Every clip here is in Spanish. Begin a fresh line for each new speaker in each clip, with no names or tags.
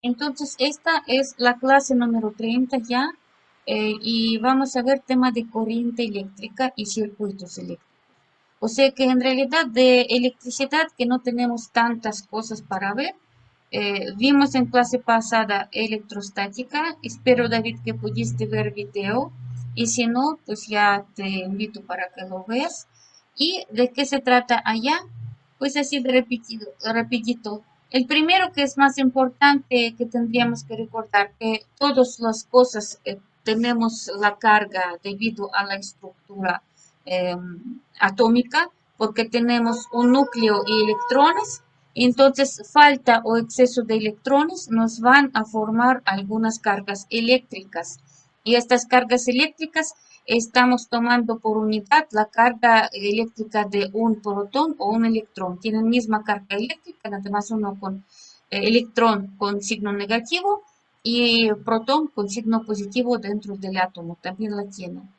Entonces, esta es la clase número 30 ya, y vamos a ver tema de corriente eléctrica y circuitos eléctricos. O sea que en realidad de electricidad que no tenemos tantas cosas para ver. Vimos en clase pasada electrostática. Espero, David, que pudiste ver video. Y si no, pues ya te invito para que lo veas. ¿Y de qué se trata allá? Pues así de repetito. El primero que es más importante que tendríamos que recordar, que todas las cosas tenemos la carga debido a la estructura eh, atómica, porque tenemos un núcleo y electrones. Entonces, falta o exceso de electrones nos van a formar algunas cargas eléctricas. Y estas cargas eléctricas estamos tomando por unidad la carga eléctrica de un protón o un electrón. Tienen misma carga eléctrica, nada más uno con electrón con signo negativo y protón con signo positivo dentro del átomo. También la tienen.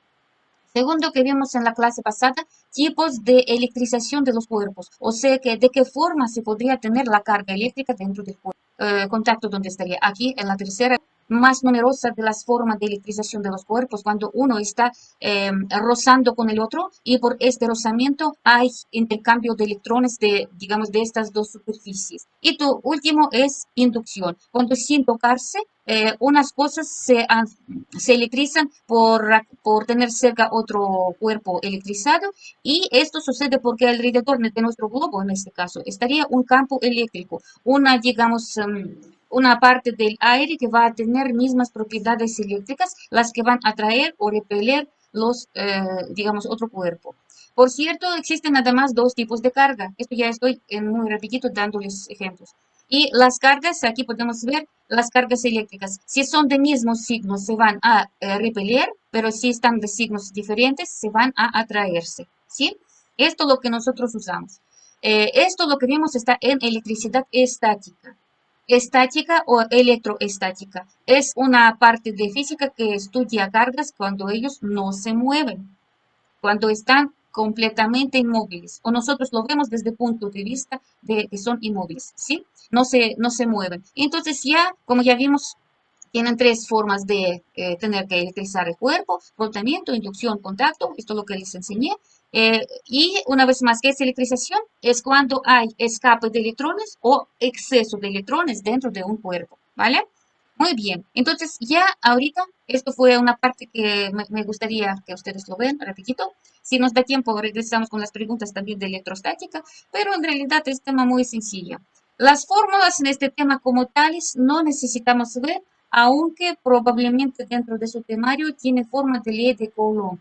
Segundo que vimos en la clase pasada, tipos de electrización de los cuerpos, o sea que de qué forma se podría tener la carga eléctrica dentro del cuerpo. Contacto donde estaría aquí en la tercera más numerosa de las formas de electrización de los cuerpos, cuando uno está rozando con el otro y por este rozamiento hay intercambio de electrones de, digamos, de estas dos superficies. Y tu último es inducción, cuando sin tocarse unas cosas se electrizan por tener cerca otro cuerpo electrizado, y esto sucede porque alrededor de nuestro globo, en este caso, estaría un campo eléctrico, una, digamos, una parte del aire que va a tener mismas propiedades eléctricas, las que van a atraer o repeler los, digamos, otro cuerpo. Por cierto, existen nada más dos tipos de carga. Esto ya estoy en muy rapidito dándoles ejemplos. Y las cargas, aquí podemos ver las cargas eléctricas. Si son de mismos signos, se van a repeler, pero si están de signos diferentes, se van a atraerse. ¿Sí? Esto es lo que nosotros usamos. Esto lo que vimos está en electricidad estática. Estática o electroestática. Es una parte de física que estudia cargas cuando ellos no se mueven, cuando están completamente inmóviles, o nosotros lo vemos desde el punto de vista de que son inmóviles, ¿sí? No se mueven. Entonces ya, como ya vimos, tienen tres formas de tener que electrizar el cuerpo: rotamiento, inducción, contacto. Esto es lo que les enseñé. Y una vez más, ¿qué es electrización? Es cuando hay escape de electrones o exceso de electrones dentro de un cuerpo, ¿vale? Muy bien, entonces ya ahorita esto fue una parte que me gustaría que ustedes lo vean, repito. Si nos da tiempo, regresamos con las preguntas también de electrostática, pero en realidad es tema muy sencillo. Las fórmulas en este tema como tales no necesitamos ver, aunque probablemente dentro de su temario tiene forma de ley de Coulomb.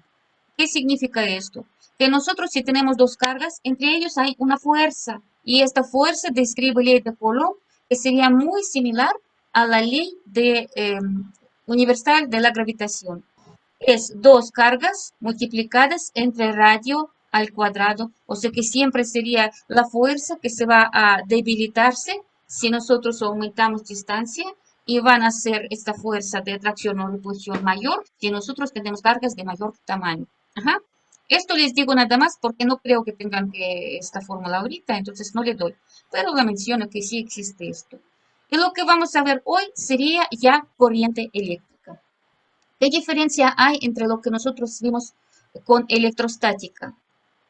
¿Qué significa esto? Que nosotros, si tenemos dos cargas, entre ellos hay una fuerza, y esta fuerza describe la ley de Coulomb, que sería muy similar a la ley universal de la gravitación. Es dos cargas multiplicadas entre radio al cuadrado, o sea que siempre sería la fuerza que se va a debilitarse si nosotros aumentamos distancia, y van a ser esta fuerza de atracción o repulsión mayor si nosotros tenemos cargas de mayor tamaño. Ajá. Esto les digo nada más porque no creo que tengan que esta fórmula ahorita, entonces no le doy, pero la menciono que sí existe esto. Y lo que vamos a ver hoy sería ya corriente eléctrica. ¿Qué diferencia hay entre lo que nosotros vimos con electrostática?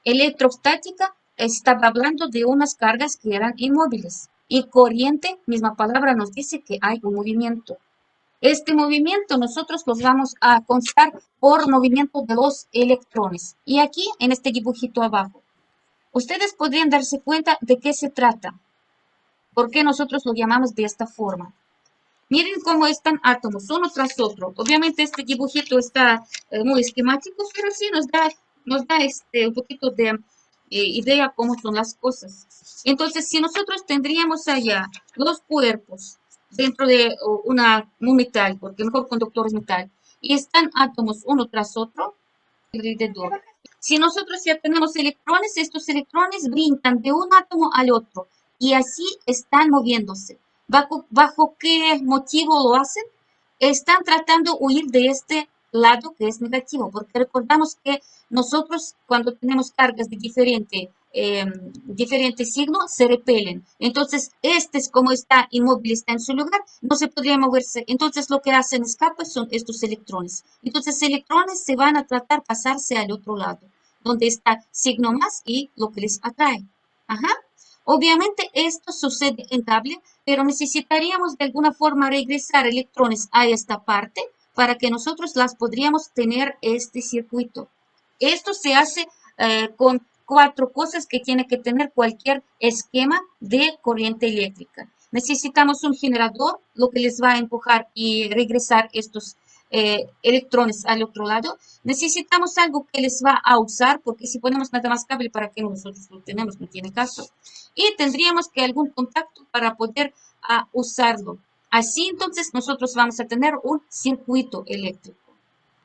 Electrostática estaba hablando de unas cargas que eran inmóviles, y corriente, misma palabra, nos dice que hay un movimiento. Este movimiento nosotros los vamos a constar por movimiento de los electrones. Y aquí, en este dibujito abajo, ustedes podrían darse cuenta de qué se trata, por qué nosotros lo llamamos de esta forma. Miren cómo están átomos, uno tras otro. Obviamente este dibujito está muy esquemático, pero sí nos da un poquito de idea cómo son las cosas. Entonces, si nosotros tendríamos allá los cuerpos dentro de un metal, porque el mejor conductor es metal, y están átomos uno tras otro alrededor. Si nosotros ya tenemos electrones, estos electrones brincan de un átomo al otro y así están moviéndose. ¿Bajo qué motivo lo hacen? Están tratando de huir de este lado que es negativo, porque recordamos que nosotros, cuando tenemos cargas de diferente diferentes signos se repelen. Entonces, como está inmóvil, está en su lugar, no se podría moverse. Entonces, lo que hacen escape son estos electrones. Entonces, electrones se van a tratar de pasarse al otro lado, donde está signo más y lo que les atrae. Ajá. Obviamente, esto sucede en cable, pero necesitaríamos de alguna forma regresar electrones a esta parte para que nosotros las podríamos tener este circuito. Esto se hace con cuatro cosas que tiene que tener cualquier esquema de corriente eléctrica. Necesitamos un generador, lo que les va a empujar y regresar estos electrones al otro lado. Necesitamos algo que les va a usar, porque si ponemos nada más cable, ¿para qué nosotros lo tenemos? No tiene caso. Y tendríamos que algún contacto para poder usarlo. Así entonces nosotros vamos a tener un circuito eléctrico.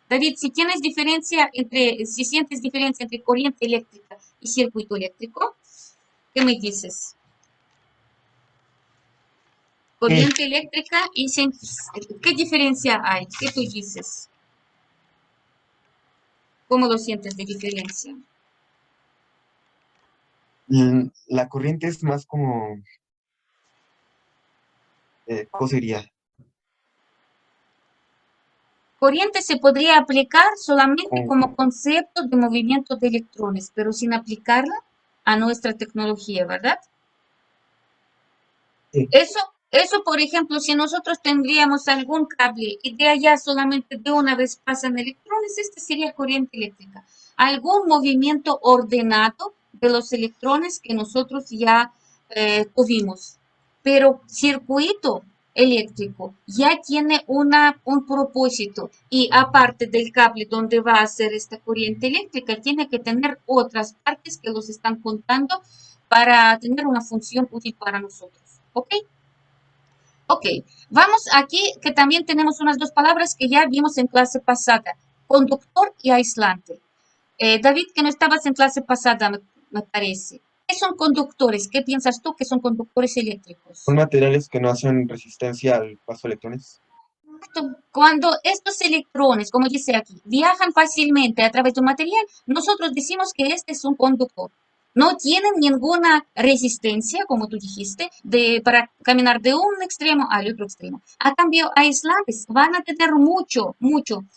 David, si sientes diferencia entre corriente eléctrica y circuito eléctrico, ¿qué me dices?
Eh,
Corriente eléctrica y ¿qué diferencia hay? ¿Qué tú dices? ¿Cómo lo sientes de diferencia?
la corriente es más como, ¿cómo sería?
Corriente se podría aplicar solamente
Como,
como concepto de movimiento de electrones, pero sin aplicarla a nuestra tecnología, ¿verdad?
eh,
Eso, por ejemplo, si nosotros tendríamos algún cable y de allá solamente de una vez pasan electrones, este sería corriente eléctrica. Algún movimiento ordenado de los electrones que nosotros ya tuvimos. Pero circuito eléctrico ya tiene un propósito y aparte del cable donde va a hacer esta corriente eléctrica, tiene que tener otras partes que los están contando para tener una función útil para nosotros. ¿Ok? Ok, vamos aquí que también tenemos unas dos palabras que ya vimos en clase pasada, conductor y aislante. David, que no estabas en clase pasada, me parece. ¿Qué son conductores? ¿Qué piensas tú que son conductores
son
eléctricos?
materiales que no hacen resistencia al paso de electrones.
Cuando estos electrones, como dice aquí, viajan fácilmente a través de un material, nosotros decimos que este es un conductor. No tienen ninguna resistencia, como tú dijiste, para caminar de un extremo al otro extremo. A cambio, aislantes van a tener mucho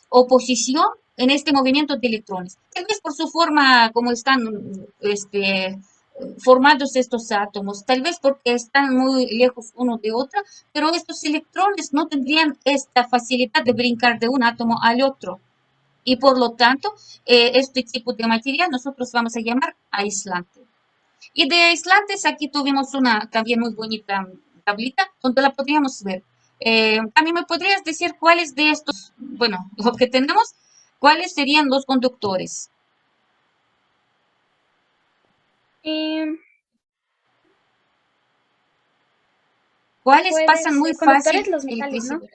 oposición en este movimiento de electrones. Tal vez por su forma, como están formados estos átomos, tal vez porque están muy lejos uno de otro, pero estos electrones no tendrían esta facilidad de brincar de un átomo al otro. Y por lo tanto, este tipo de material nosotros vamos a llamar aislante. Y de aislantes aquí tuvimos una también muy bonita tablita donde la podríamos ver. A mí me podrías decir cuáles de estos, bueno, lo que tenemos, cuáles serían los conductores.
Eh,
¿Cuáles
puede
pasan muy
ser conductores
fácil
los metales,
electricidad?
¿no?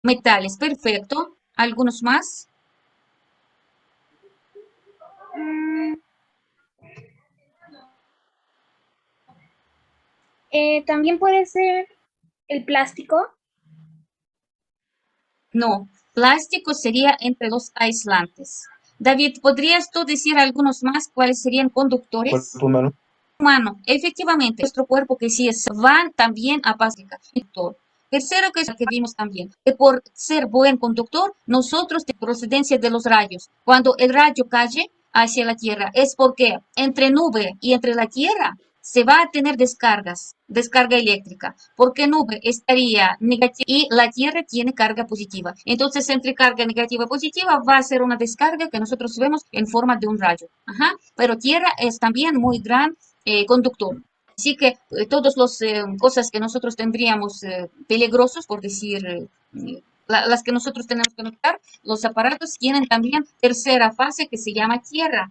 Metales, perfecto. ¿Algunos más?
Mm, también puede ser el plástico.
No, plástico sería entre los aislantes. David, ¿podrías tú decir algunos más cuáles serían conductores?
Cuerpo humano.
Humano, efectivamente, nuestro cuerpo que sí es, van también a plástico. Tercero, que es lo que vimos también, que por ser buen conductor, nosotros de procedencia de los rayos, cuando el rayo cae hacia la Tierra, es porque entre nube y entre la Tierra se va a tener descarga eléctrica, porque nube estaría negativa y la Tierra tiene carga positiva. Entonces, entre carga negativa y positiva va a ser una descarga que nosotros vemos en forma de un rayo. Ajá. Pero Tierra es también muy gran conductor. Así que todas las cosas que nosotros tendríamos peligrosos, por decir, las que nosotros tenemos que notar, los aparatos tienen también tercera fase que se llama tierra.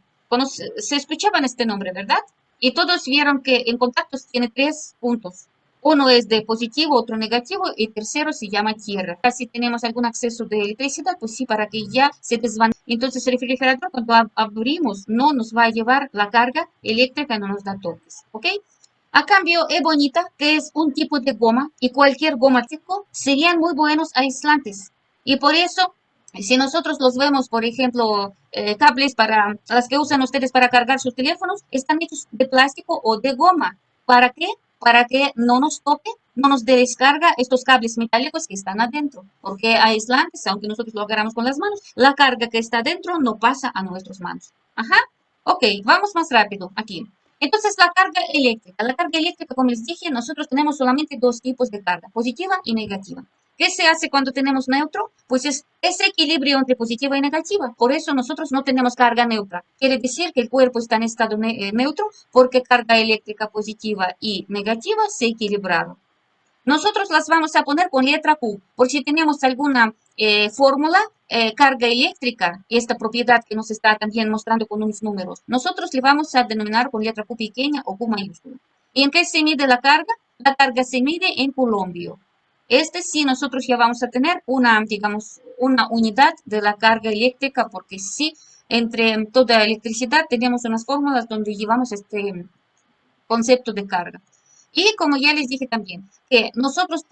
Se escuchaban este nombre, ¿verdad? Y todos vieron que en contactos tiene tres puntos. Uno es de positivo, otro negativo y tercero se llama tierra. Si tenemos algún acceso de electricidad, pues sí, para que ya se desvanezca. Entonces el refrigerador cuando abrimos no nos va a llevar la carga eléctrica, no nos da toques, ¿ok? A cambio, ebonita, que es un tipo de goma, y cualquier goma seco, serían muy buenos aislantes. Y por eso Si nosotros los vemos, por ejemplo, cables para las que usan ustedes para cargar sus teléfonos, están hechos de plástico o de goma. ¿Para qué? Para que no nos toque, no nos descarga estos cables metálicos que están adentro, porque aislantes, aunque nosotros lo agarramos con las manos, la carga que está adentro no pasa a nuestras manos. Ajá. Ok, vamos más rápido aquí. Entonces, la carga eléctrica. La carga eléctrica, como les dije, nosotros tenemos solamente dos tipos de carga, positiva y negativa. ¿Qué se hace cuando tenemos neutro? Pues es ese equilibrio entre positiva y negativa. Por eso nosotros no tenemos carga neutra. Quiere decir que el cuerpo está en estado neutro porque carga eléctrica positiva y negativa se equilibraron. Nosotros las vamos a poner con letra Q, por si tenemos alguna fórmula, carga eléctrica, esta propiedad que nos está también mostrando con unos números. Nosotros le vamos a denominar con letra Q pequeña o Q mayúscula. ¿Y en qué se mide la carga? La carga se mide en coulombio. Este sí, nosotros ya vamos a tener una, digamos, una unidad de la carga eléctrica, porque sí, entre toda electricidad tenemos unas fórmulas donde llevamos este concepto de carga. Y como ya les dije también, que nosotros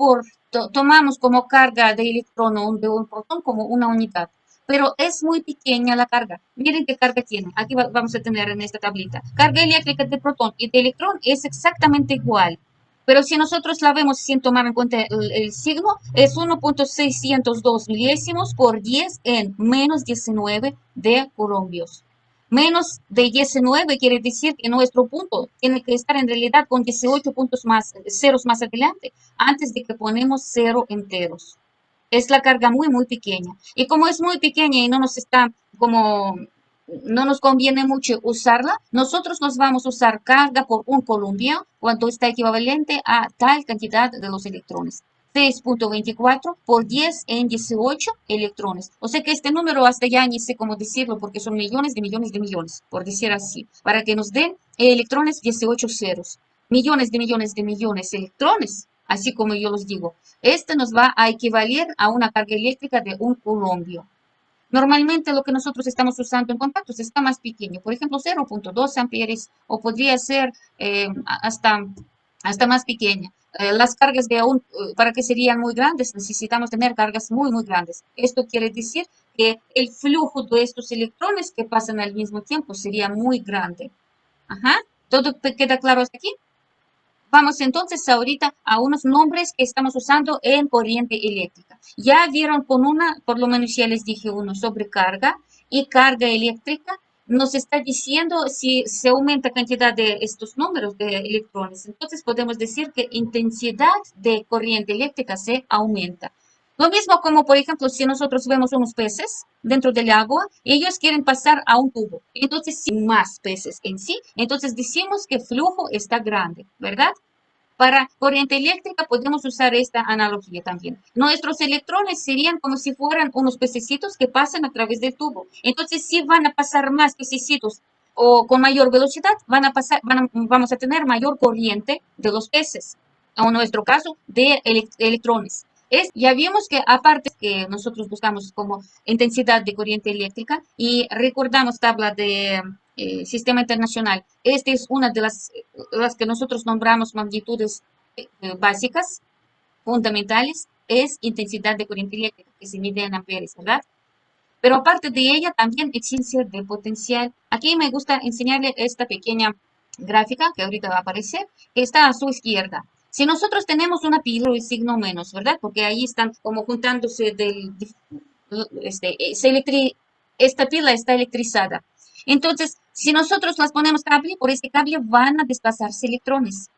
tomamos como carga de electrón o de un protón como una unidad, pero es muy pequeña la carga. Miren qué carga tiene. Aquí vamos a tener en esta tablita. Carga eléctrica de protón y de electrón es exactamente igual. Pero si nosotros la vemos sin tomar en cuenta el signo, es 1.602 milésimos por 10 en menos 19 de colombios. Menos de 19 quiere decir que nuestro punto tiene que estar en realidad con 18 puntos más, ceros más adelante, antes de que ponemos cero enteros. Es la carga muy, muy pequeña. Y como es muy pequeña y no nos está como, no nos conviene mucho usarla, nosotros nos vamos a usar carga por un columbio cuando está equivalente a tal cantidad de los electrones. 6.24 por 10 en 18 electrones. O sea que este número hasta ya ni sé cómo decirlo porque son millones de millones de millones, por decir así, para que nos den electrones 18 ceros. Millones de millones de millones de electrones, así como yo los digo. Este nos va a equivaler a una carga eléctrica de un columbio. Normalmente lo que nosotros estamos usando en contactos está más pequeño, por ejemplo 0.2 amperes o podría ser hasta más pequeña. Las cargas de aún, para que serían muy grandes, necesitamos tener cargas muy, muy grandes. Esto quiere decir que el flujo de estos electrones que pasan al mismo tiempo sería muy grande. Ajá. ¿Todo queda claro hasta aquí? Vamos entonces ahorita a unos nombres que estamos usando en corriente eléctrica. Ya vieron con una, por lo menos ya les dije uno sobre carga y carga eléctrica. Nos está diciendo si se aumenta cantidad de estos números de electrones. Entonces podemos decir que intensidad de corriente eléctrica se aumenta. Lo mismo como, por ejemplo, si nosotros vemos unos peces dentro del agua, ellos quieren pasar a un tubo. Entonces, si más peces en sí, entonces decimos que el flujo está grande, ¿verdad? Para corriente eléctrica podemos usar esta analogía también. Nuestros electrones serían como si fueran unos pececitos que pasan a través del tubo. Entonces, si van a pasar más pececitos o con mayor velocidad, vamos a tener mayor corriente de los peces, o en nuestro caso, de electrones. Ya vimos que aparte que nosotros buscamos como intensidad de corriente eléctrica y recordamos tabla de sistema internacional, esta es una de las que nosotros nombramos magnitudes básicas, fundamentales, es intensidad de corriente eléctrica, que se mide en amperes, ¿verdad? Pero aparte de ella, también existe de potencial. Aquí me gusta enseñarle esta pequeña gráfica que ahorita va a aparecer, que está a su izquierda. Si nosotros tenemos una pila, el signo menos, ¿verdad? Porque ahí están como juntándose esta pila está electrizada. Entonces, si nosotros las ponemos cable, por este cable van a desplazarse electrones.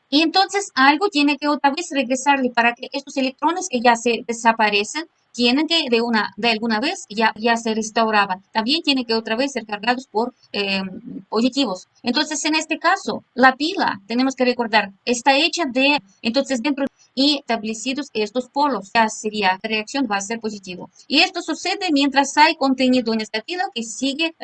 Y entonces algo tiene que otra vez regresarle para que estos electrones que ya se desaparecen, tienen que de alguna vez ya se restauraban. También tienen que otra vez ser cargados por positivos. Entonces, en este caso, la pila, tenemos que recordar, está hecha entonces dentro y establecidos estos polos, ya sería, la reacción va a ser positivo. Y esto sucede mientras hay contenido en esta pila que sigue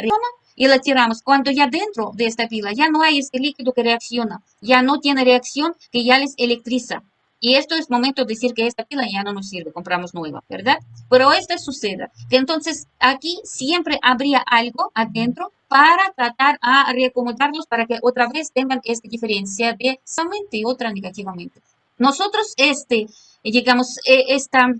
y la tiramos. Cuando ya dentro de esta pila ya no hay este líquido que reacciona, ya no tiene reacción que ya les electriza. Y esto es momento de decir que esta pila ya no nos sirve, compramos nueva, ¿verdad? Pero esto sucede, que entonces aquí siempre habría algo adentro para tratar a reacomodarlos para que otra vez tengan esta diferencia de solamente y otra negativamente. Nosotros, digamos, esta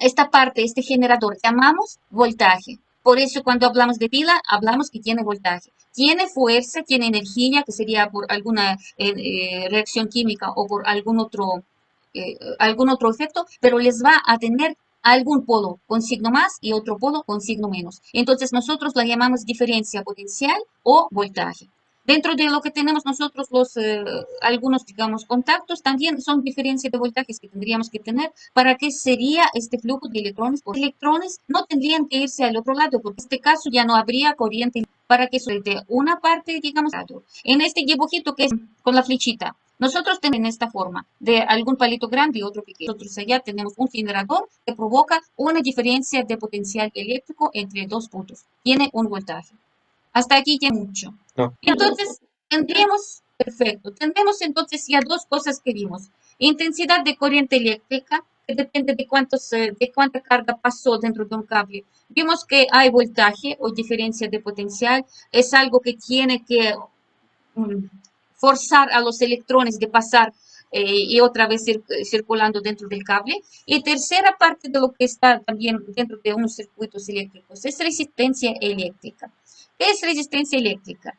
esta parte, este generador, llamamos voltaje. Por eso cuando hablamos de pila, hablamos que tiene voltaje. Tiene fuerza, tiene energía, que sería por alguna reacción química o por algún otro efecto, pero les va a tener algún polo con signo más y otro polo con signo menos. Entonces nosotros la llamamos diferencia potencial o voltaje. Dentro de lo que tenemos nosotros algunos, digamos, contactos, también son diferencias de voltajes que tendríamos que tener para que sería este flujo de electrones. Los electrones no tendrían que irse al otro lado, porque en este caso ya no habría corriente para que de una parte, digamos, en este dibujito que es con la flechita. Nosotros tenemos en esta forma de algún palito grande y otro pequeño. Nosotros allá tenemos un generador que provoca una diferencia de potencial eléctrico entre dos puntos. Tiene un voltaje. Hasta aquí ya mucho.
No.
Entonces, tendremos entonces ya dos cosas que vimos. Intensidad de corriente eléctrica, que depende de cuánta carga pasó dentro de un cable. Vimos que hay voltaje o diferencia de potencial, es algo que tiene que forzar a los electrones de pasar y otra vez circulando dentro del cable. Y tercera parte de lo que está también dentro de unos circuitos eléctricos es resistencia eléctrica. ¿Qué es resistencia eléctrica?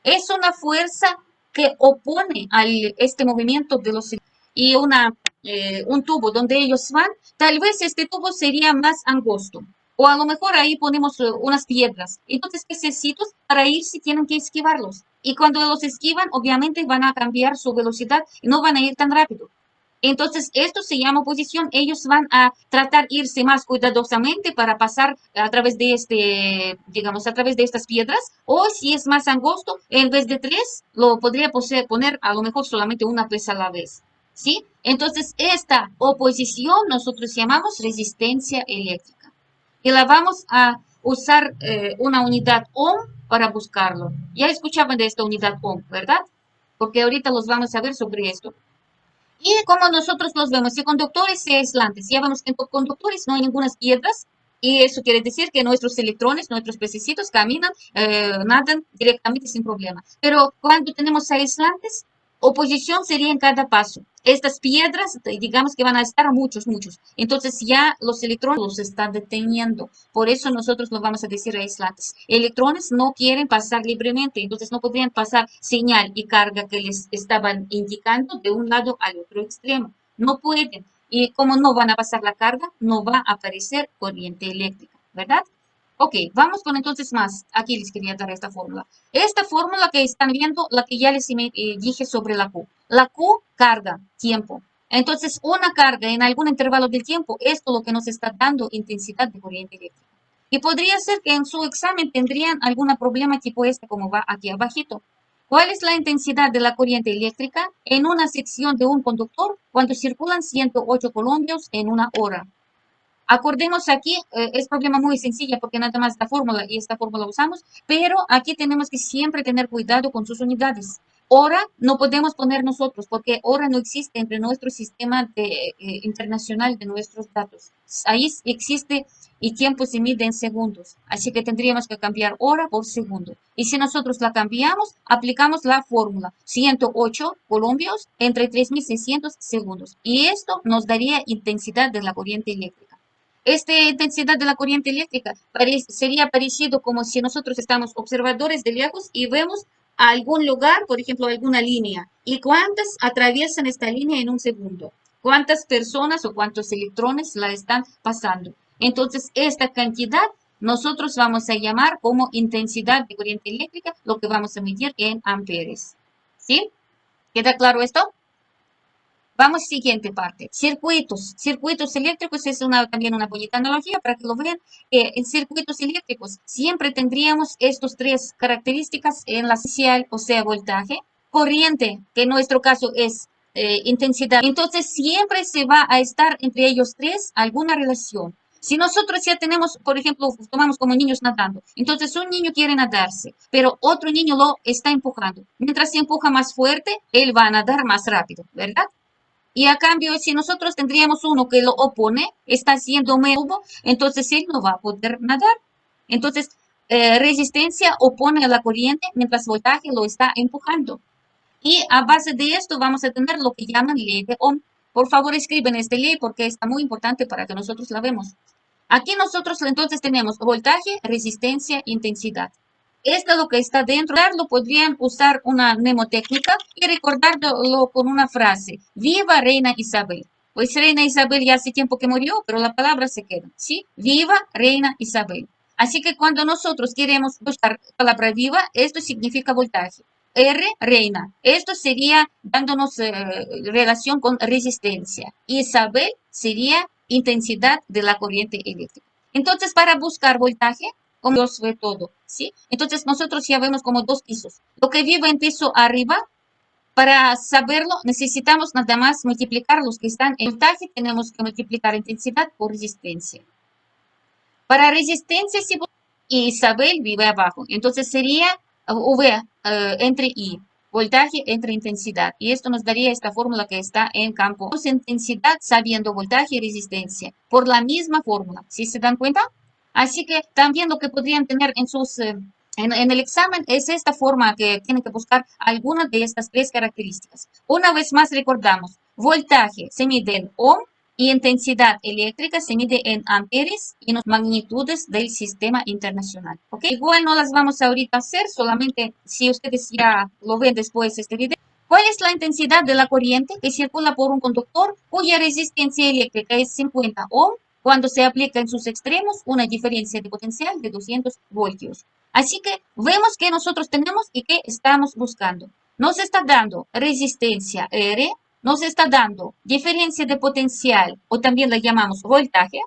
Es una fuerza que opone a este movimiento de los y un tubo donde ellos van, tal vez este tubo sería más angosto. O a lo mejor ahí ponemos unas piedras. Entonces, necesitos para ir si tienen que esquivarlos. Y cuando los esquivan, obviamente van a cambiar su velocidad y no van a ir tan rápido. Entonces, esto se llama oposición. Ellos van a tratar de irse más cuidadosamente para pasar a través de digamos, a través de estas piedras. O si es más angosto, en vez de tres, lo podría poner a lo mejor solamente una pieza a la vez. ¿Sí? Entonces, esta oposición nosotros llamamos resistencia eléctrica. Y la vamos a usar una unidad ohm para buscarlo. Ya escuchaban de esta unidad ohm, ¿verdad? Porque ahorita los vamos a ver sobre esto. Y como nosotros los vemos, si conductores y aislantes, ya vemos que en conductores no hay ninguna piedras, y eso quiere decir que nuestros electrones, nuestros pececitos caminan, nadan directamente sin problema. Pero cuando tenemos aislantes, oposición sería en cada paso. Estas piedras, digamos que van a estar muchos. Entonces ya los electrones los están deteniendo. Por eso nosotros lo vamos a decir aislantes. Electrones no quieren pasar libremente, entonces no podrían pasar señal y carga que les estaban indicando de un lado al otro extremo. No pueden. Y como no van a pasar la carga, no va a aparecer corriente eléctrica, ¿verdad? Ok, vamos con entonces más. Aquí les quería dar esta fórmula. Esta fórmula que están viendo, la que ya les dije sobre la Q. La Q, carga, tiempo. Entonces, una carga en algún intervalo del tiempo, esto es lo que nos está dando intensidad de corriente eléctrica. Y podría ser que en su examen tendrían algún problema tipo este, como va aquí abajito. ¿Cuál es la intensidad de la corriente eléctrica en una sección de un conductor cuando circulan 108 columpios en una hora? Acordemos aquí, es problema muy sencilla porque nada más esta fórmula y esta fórmula usamos, pero aquí tenemos que siempre tener cuidado con sus unidades. Hora no podemos poner nosotros porque hora no existe entre nuestro sistema internacional de nuestros datos. Ahí existe y tiempo se mide en segundos, así que tendríamos que cambiar hora por segundo. Y si nosotros la cambiamos, aplicamos la fórmula 108 columpios entre 3600 segundos. Y esto nos daría intensidad de la corriente eléctrica. Esta intensidad de la corriente eléctrica sería parecido como si nosotros estamos observadores de lejos y vemos a algún lugar, por ejemplo, alguna línea, y cuántas atraviesan esta línea en un segundo, cuántas personas o cuántos electrones la están pasando. Entonces, esta cantidad nosotros vamos a llamar como intensidad de corriente eléctrica, lo que vamos a medir en amperes. ¿Sí? ¿Queda claro esto? Vamos, siguiente parte. Circuitos. Circuitos eléctricos es también una bonita analogía para que lo vean. En circuitos eléctricos siempre tendríamos estas tres características en la inicial, o sea, voltaje, corriente, que en nuestro caso es intensidad. Entonces, siempre se va a estar entre ellos tres alguna relación. Si nosotros ya tenemos, por ejemplo, tomamos como niños nadando, entonces un niño quiere nadarse, pero otro niño lo está empujando. Mientras se empuja más fuerte, él va a nadar más rápido, ¿verdad? Y a cambio, si nosotros tendríamos uno que lo opone, está haciendo menos, entonces él no va a poder nadar. Entonces, resistencia opone a la corriente, mientras voltaje lo está empujando. Y a base de esto vamos a tener lo que llaman ley de Ohm. Por favor, escriben este ley porque está muy importante para que nosotros la vemos. Aquí nosotros entonces tenemos voltaje, resistencia, intensidad. Esto es lo que está dentro. Lo podrían usar una mnemotécnica y recordarlo con una frase. Viva Reina Isabel. Pues Reina Isabel ya hace tiempo que murió, pero la palabra se queda, ¿sí? Viva Reina Isabel. Así que cuando nosotros queremos buscar la palabra viva, esto significa voltaje. R, reina. Esto sería dándonos relación con resistencia. Isabel sería intensidad de la corriente eléctrica. Entonces, para buscar voltaje, como Dios ve todo, ¿sí? Entonces, nosotros ya vemos como dos pisos. Lo que vive en piso arriba, para saberlo, necesitamos nada más multiplicar los que están en voltaje, tenemos que multiplicar intensidad por resistencia. Para resistencia, si Isabel vive abajo, entonces sería V entre I, voltaje entre intensidad. Y esto nos daría esta fórmula que está en campo. Intensidad sabiendo voltaje y resistencia por la misma fórmula. ¿Sí se dan cuenta? Así que también lo que podrían tener en sus en el examen es esta forma que tienen que buscar alguna de estas tres características. Una vez más recordamos, voltaje se mide en ohm y intensidad eléctrica se mide en amperes y en magnitudes del sistema internacional. ¿Okay? Igual no las vamos a ahorita hacer, solamente si ustedes ya lo ven después de este video. ¿Cuál es la intensidad de la corriente que circula por un conductor cuya resistencia eléctrica es 50 ohm cuando se aplica en sus extremos una diferencia de potencial de 200 voltios? Así que vemos que nosotros tenemos y que estamos buscando. Nos está dando resistencia R, nos está dando diferencia de potencial o también la llamamos voltaje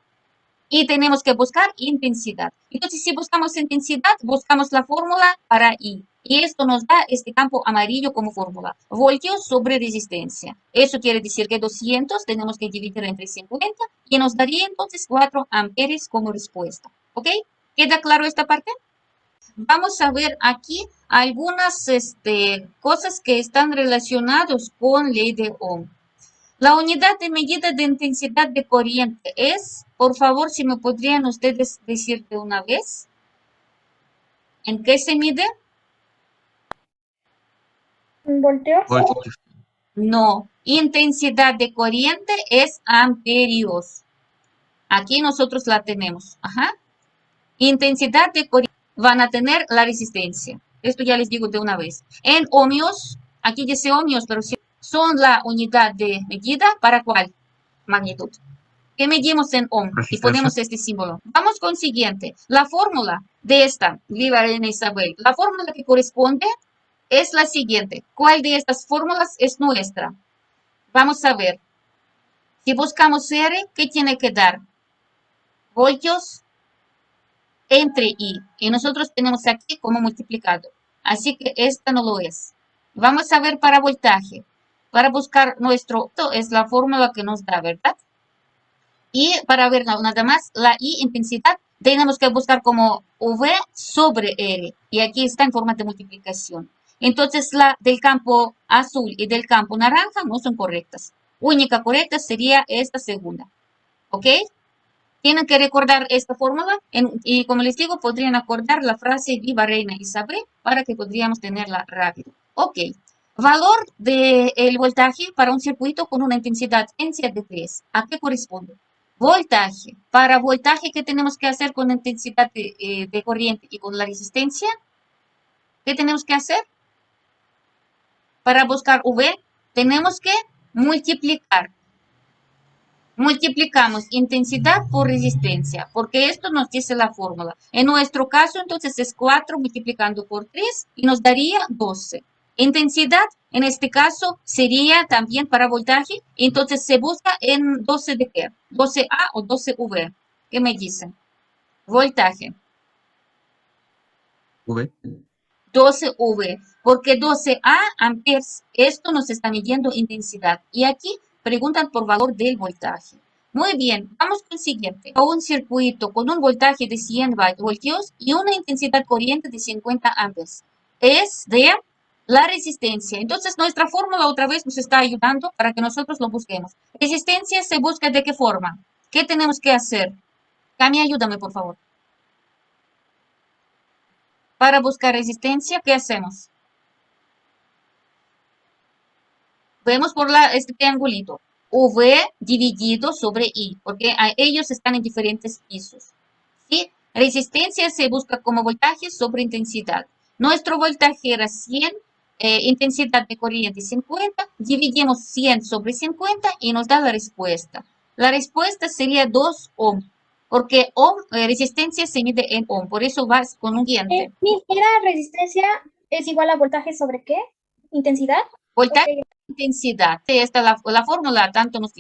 y tenemos que buscar intensidad. Entonces, si buscamos intensidad, buscamos la fórmula para I. Y esto nos da este campo amarillo como fórmula. Voltios sobre resistencia. Eso quiere decir que 200 tenemos que dividir entre 50 y nos daría entonces 4 amperes como respuesta. ¿Ok? ¿Queda claro esta parte? Vamos a ver aquí algunas cosas que están relacionadas con ley de Ohm. La unidad de medida de intensidad de corriente es, por favor, si me podrían ustedes decir de una vez, ¿en qué se mide?
¿Volteos?
Voltios.
No, intensidad de corriente es amperios. Aquí nosotros la tenemos. Ajá. Intensidad de corriente van a tener la resistencia. Esto ya les digo de una vez. En ohmios, aquí dice ohmios, pero son la unidad de medida para cuál magnitud. ¿Qué medimos en ohm? Y
Resistencia.
ponemos este símbolo. Vamos con siguiente. La fórmula de esta, viva Reina Isabel, la fórmula que corresponde es la siguiente. ¿Cuál de estas fórmulas es nuestra? Vamos a ver. Si buscamos R, ¿qué tiene que dar? Voltios entre I. Y nosotros tenemos aquí como multiplicado. Así que esta no lo es. Vamos a ver para voltaje. Para buscar nuestro, esto es la fórmula que nos da, ¿verdad? Y para ver nada más la I intensidad, tenemos que buscar como V sobre R. Y aquí está en forma de multiplicación. Entonces la del campo azul y del campo naranja no son correctas. Única correcta sería esta segunda. ¿Ok? Tienen que recordar esta fórmula y como les digo, podrían acordar la frase Viva Reina Isabel para que podríamos tenerla rápido. Ok. Valor del voltaje para un circuito con una intensidad de 3. ¿A qué corresponde? Voltaje. Para voltaje, ¿qué tenemos que hacer con la intensidad de corriente y con la resistencia? ¿Qué tenemos que hacer? Para buscar V, tenemos que multiplicar. Multiplicamos intensidad por resistencia, porque esto nos dice la fórmula. En nuestro caso, entonces, es 4 multiplicando por 3 y nos daría 12. Intensidad, en este caso, sería también para voltaje, entonces se busca en 12 de qué? 12A o 12V. ¿Qué me dicen? Voltaje.
V.
12V, porque 12A amperes, esto nos está midiendo intensidad. Y aquí preguntan por valor del voltaje. Muy bien, vamos con el siguiente. Un circuito con un voltaje de 100 voltios y una intensidad corriente de 50 amperes. Es de la resistencia. Entonces, nuestra fórmula otra vez nos está ayudando para que nosotros lo busquemos. Resistencia se busca de qué forma. ¿Qué tenemos que hacer? Cami, ayúdame, por favor. Para buscar resistencia, ¿qué hacemos? Vemos por este triangulito. V dividido sobre I, porque ellos están en diferentes pisos. ¿Sí? Resistencia se busca como voltaje sobre intensidad. Nuestro voltaje era 100, intensidad de corriente 50, dividimos 100 sobre 50 y nos da la respuesta. La respuesta sería 2 ohm, porque ohm, resistencia se mide en ohm, por eso vas con un diente.
¿Era resistencia es igual a voltaje sobre qué? ¿Intensidad?
Voltaje,
Ok.
intensidad. Esta la fórmula tanto nos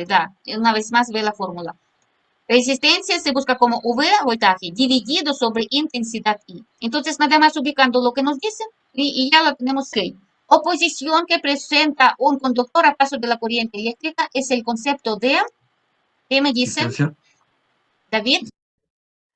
da. Una vez más ve la fórmula. Resistencia se busca como V voltaje dividido sobre intensidad I. Entonces, nada más ubicando lo que nos dicen y ya lo tenemos ahí. Oposición que presenta un conductor a paso de la corriente eléctrica es el concepto de, ¿qué me dicen,
Resistencia.
David?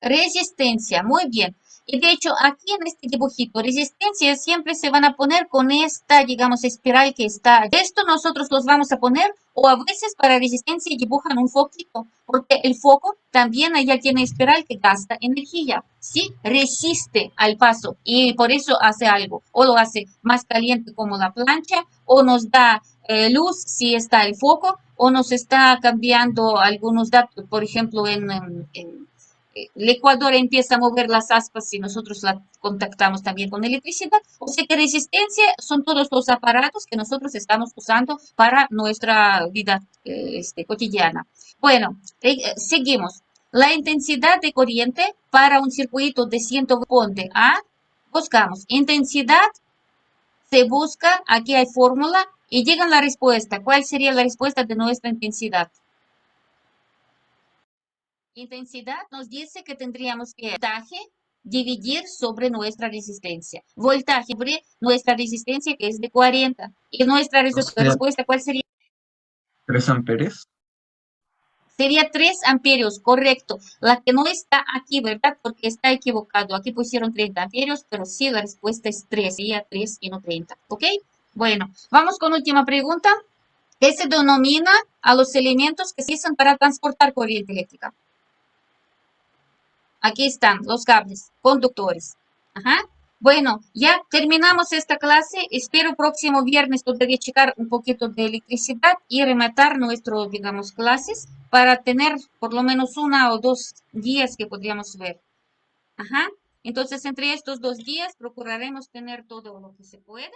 Resistencia, muy bien. Y de hecho, aquí en este dibujito, resistencia siempre se van a poner con esta, digamos, espiral que está. Esto nosotros los vamos a poner, o a veces para resistencia dibujan un foquito, porque el foco también allá tiene espiral que gasta energía, ¿sí? Resiste al paso y por eso hace algo. O lo hace más caliente como la plancha, o nos da luz si está el foco, o nos está cambiando algunos datos, por ejemplo, el Ecuador empieza a mover las aspas y nosotros la contactamos también con electricidad. O sea que resistencia son todos los aparatos que nosotros estamos usando para nuestra vida cotidiana. Bueno, seguimos. La intensidad de corriente para un circuito de 100 corresponde a, buscamos, intensidad, se busca, aquí hay fórmula y llega la respuesta. ¿Cuál sería la respuesta de nuestra intensidad? Intensidad nos dice que tendríamos que voltaje dividir sobre nuestra resistencia. Voltaje sobre nuestra resistencia que es de 40. Y nuestra respuesta, ¿cuál sería?
3 amperes.
Sería 3 amperios, correcto. La que no está aquí, ¿verdad? Porque está equivocado. Aquí pusieron 30 amperios, pero sí, la respuesta es 3. Sería 3 y no 30. ¿Ok? Bueno, vamos con última pregunta. ¿Qué se denomina a los elementos que se usan para transportar corriente eléctrica? Aquí están los cables, conductores. Ajá. Bueno, ya terminamos esta clase. Espero próximo viernes todavía checar un poquito de electricidad y rematar nuestro, digamos, clases para tener por lo menos 1 o 2 días que podríamos ver. Ajá. Entonces, entre estos 2 días procuraremos tener todo lo que se puede.